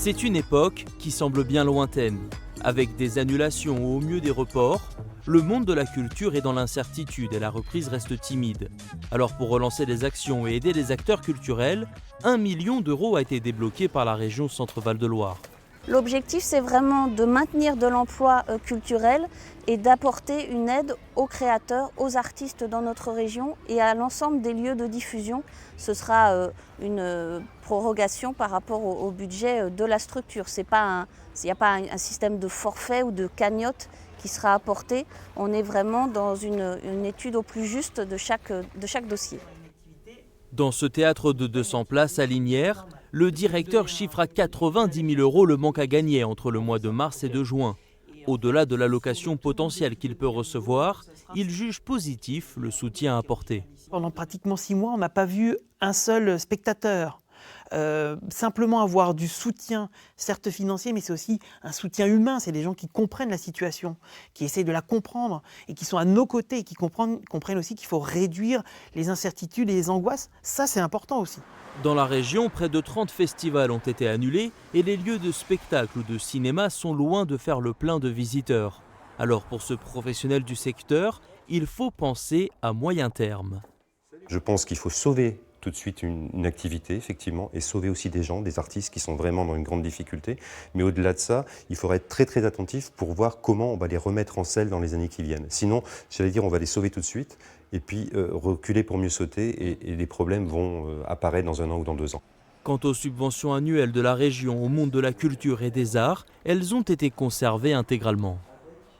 C'est une époque qui semble bien lointaine. Avec des annulations ou au mieux des reports, le monde de la culture est dans l'incertitude et la reprise reste timide. Alors pour relancer les actions et aider les acteurs culturels, 1 million d'euros a été débloqué par la région Centre-Val de Loire. L'objectif, c'est vraiment de maintenir de l'emploi culturel et d'apporter une aide aux créateurs, aux artistes dans notre région et à l'ensemble des lieux de diffusion. Ce sera une prorogation par rapport au budget de la structure. Il n'y a pas un système de forfait ou de cagnotte qui sera apporté. On est vraiment dans une étude au plus juste de chaque dossier. Dans ce théâtre de 200 places à Lignières, le directeur chiffre à 90 000 euros le manque à gagner entre le mois de mars et de juin. Au-delà de l'allocation potentielle qu'il peut recevoir, il juge positif le soutien apporté. Pendant pratiquement 6 mois, on n'a pas vu un seul spectateur. Simplement avoir du soutien, certes financier, mais c'est aussi un soutien humain. C'est des gens qui comprennent la situation, qui essayent de la comprendre et qui sont à nos côtés, qui comprennent aussi qu'il faut réduire les incertitudes et les angoisses. Ça, c'est important aussi. Dans la région, près de 30 festivals ont été annulés et les lieux de spectacle ou de cinéma sont loin de faire le plein de visiteurs. Alors pour ce professionnel du secteur, il faut penser à moyen terme. Je pense qu'il faut sauver tout de suite une activité, effectivement, et sauver aussi des gens, des artistes qui sont vraiment dans une grande difficulté. Mais au-delà de ça, il faudra être très très attentif pour voir comment on va les remettre en selle dans les années qui viennent. Sinon, j'allais dire, on va les sauver tout de suite, et puis reculer pour mieux sauter, et les problèmes vont apparaître dans 1 an ou dans 2 ans. Quant aux subventions annuelles de la région au monde de la culture et des arts, elles ont été conservées intégralement.